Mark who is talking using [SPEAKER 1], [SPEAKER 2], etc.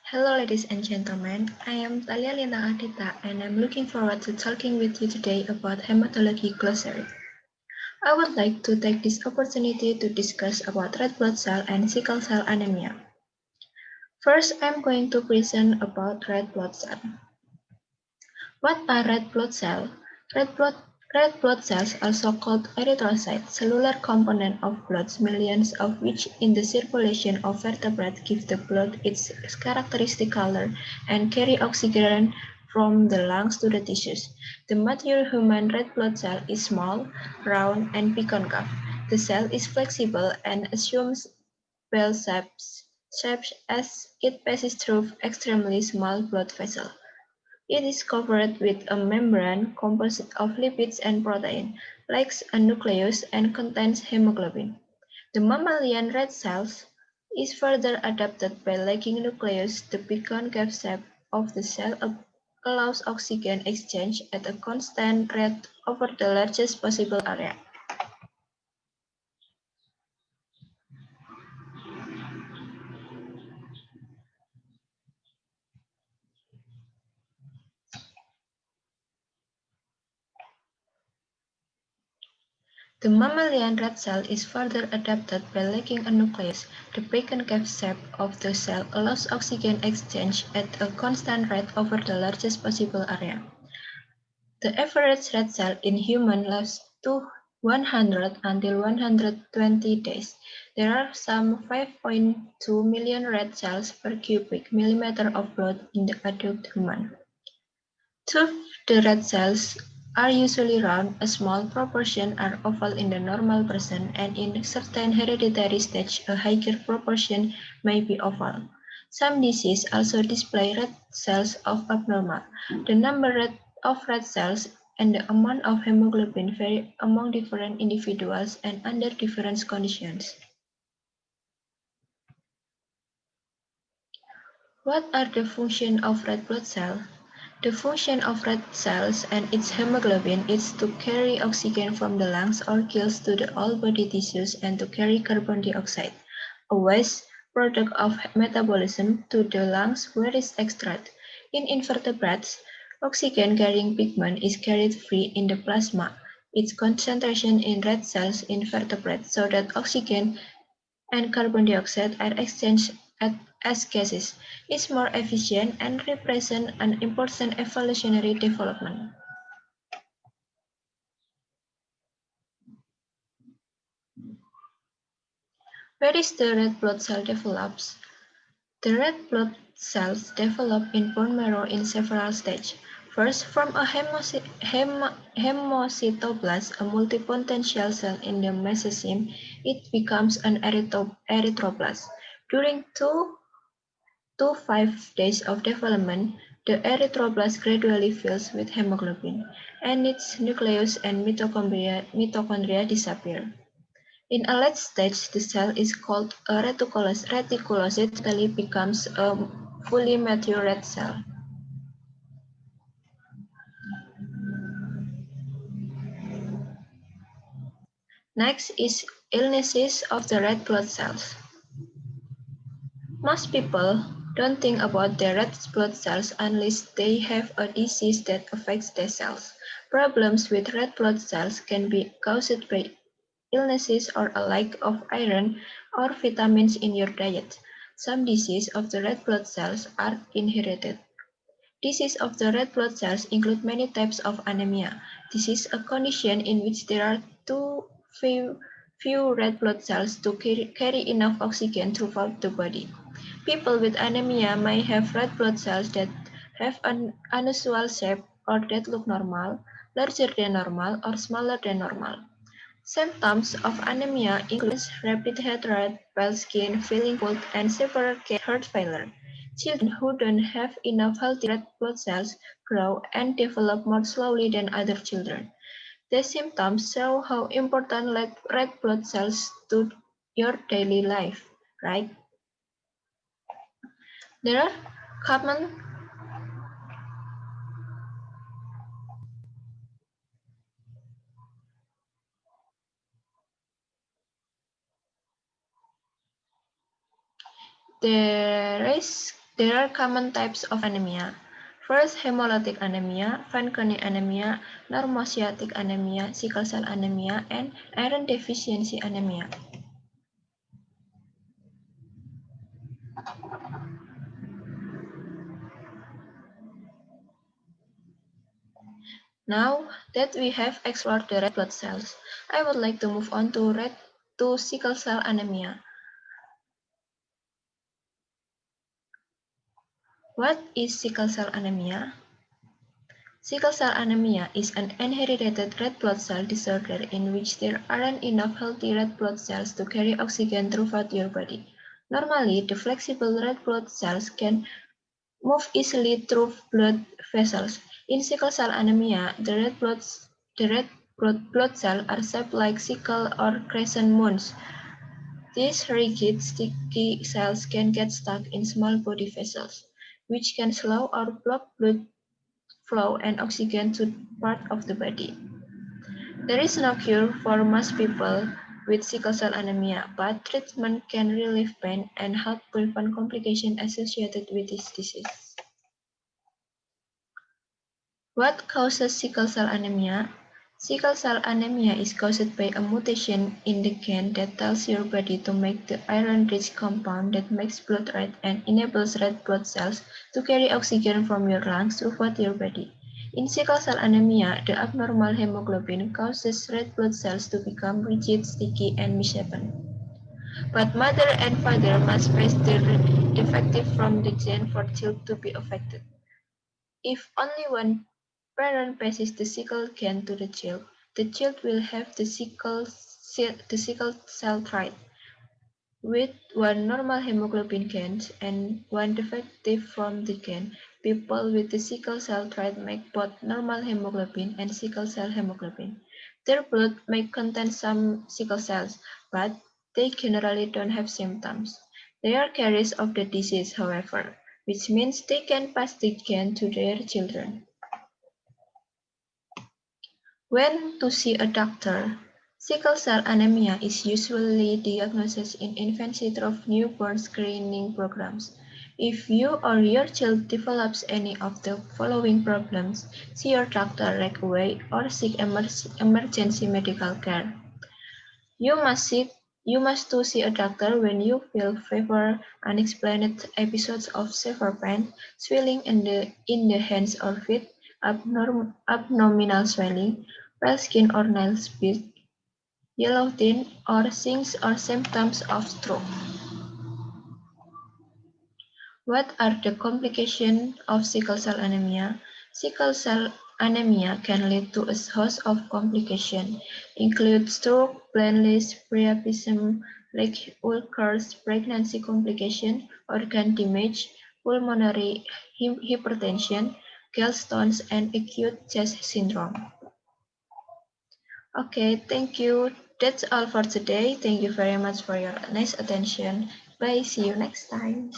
[SPEAKER 1] Hello, ladies and gentlemen. I am Talia Lintang Ardita, and I'm looking forward to talking with you today about hematology glossary. I would like to take this opportunity to discuss about red blood cell and sickle cell anemia. First, I'm going to present about red blood cell. What are red blood cells? Red blood Red blood cells, also called erythrocytes, cellular component of blood, millions of which in the circulation of vertebrates give the blood its characteristic color and carry oxygen from the lungs to the tissues. The mature human red blood cell is small, round, and biconcave. The cell is flexible and assumes bell shapes as it passes through extremely small blood vessels. It is covered with a membrane composed of lipids and protein, lacks a nucleus, and contains hemoglobin. The mammalian red cells is further adapted by lacking nucleus. The biconcave shape of the cell allows oxygen exchange at a constant rate over the largest possible area. The mammalian red cell is further adapted by lacking a nucleus. The biconcave shape of the cell allows oxygen exchange at a constant rate over the largest possible area. The average red cell in humans lives to 100 until 120 days. There are some 5.2 million red cells per cubic millimeter of blood in the adult human. Two of the red cells are usually round, a small proportion are oval in the normal person, and in certain hereditary stage, a higher proportion may be oval. Some diseases also display red cells of abnormal. The number of red cells and the amount of hemoglobin vary among different individuals and under different conditions. What are the functions of red blood cells? The function of red cells and its hemoglobin is to carry oxygen from the lungs or gills to all body tissues and to carry carbon dioxide, a waste product of metabolism, to the lungs where it is extracted. In invertebrates, oxygen-carrying pigment is carried free in the plasma. Its concentration in red cells in vertebrates so that oxygen and carbon dioxide are exchanged as gases, is more efficient and represent an important evolutionary development. Where is the red blood cell develops? The red blood cells develop in bone marrow in several stages. First, from a hemocytoblast, a multipotential cell in the mesenchyme, it becomes an erythroblast. During 2 to 5 days of development, the erythroblast gradually fills with hemoglobin, and its nucleus and mitochondria disappear. In a late stage, the cell is called a reticulocyte, finally becomes a fully mature red cell. Next is illnesses of the red blood cells. Most people don't think about their red blood cells unless they have a disease that affects their cells. Problems with red blood cells can be caused by illnesses or a lack of iron or vitamins in your diet. Some diseases of the red blood cells are inherited. Disease of the red blood cells include many types of anemia. This is a condition in which there are too few red blood cells to carry enough oxygen throughout the body. People with anemia may have red blood cells that have an unusual shape or that look normal, larger than normal, or smaller than normal. Symptoms of anemia include rapid heart rate, pale skin, feeling cold, and severe heart failure. Children who don't have enough healthy red blood cells grow and develop more slowly than other children. These symptoms show how important red blood cells to your daily life, right? There are common there is There are common types of anemia. First, hemolytic anemia, Fanconi anemia, normocytic anemia, sickle cell anemia, and iron deficiency anemia. Now that we have explored the red blood cells, I would like to move on to sickle cell anemia. What is sickle cell anemia? Sickle cell anemia is an inherited red blood cell disorder in which there aren't enough healthy red blood cells to carry oxygen throughout your body. Normally, the flexible red blood cells can move easily through blood vessels. In sickle cell anemia, the red blood cells are shaped like sickle or crescent moons. These rigid, sticky cells can get stuck in small body vessels, which can slow or block blood flow and oxygen to part of the body. There is no cure for most people with sickle cell anemia, but treatment can relieve pain and help prevent complications associated with this disease. What causes sickle cell anemia? Sickle cell anemia is caused by a mutation in the gene that tells your body to make the iron-rich compound that makes blood red and enables red blood cells to carry oxygen from your lungs throughout your body. In sickle cell anemia, the abnormal hemoglobin causes red blood cells to become rigid, sticky, and misshapen. But mother and father must pass the defective from the gene for child to be affected. If only one parent passes the sickle gene to the child will have the sickle cell trait, with one normal hemoglobin gene and one defective from the gene. People with the sickle cell trait make both normal hemoglobin and sickle cell hemoglobin. Their blood may contain some sickle cells, but they generally don't have symptoms. They are carriers of the disease, however, which means they can pass the gene to their children. When to see a doctor? Sickle cell anemia is usually diagnosed in infancy through newborn screening programs. If you or your child develops any of the following problems, see your doctor right away or seek emergency medical care. You must seek you must to see a doctor when you feel fever, unexplained episodes of severe pain, swelling in the hands or feet, abdominal swelling, pale skin or nails bite, yellow tint, or signs or symptoms of stroke. What are the complications of sickle cell anemia? Sickle cell anemia can lead to a host of complications, include stroke, blindness, priapism, leg ulcers, pregnancy complications, organ damage, pulmonary hypertension, gallstones, and acute chest syndrome. Okay, thank you. That's all for today. Thank you very much for your nice attention. Bye. See you next time.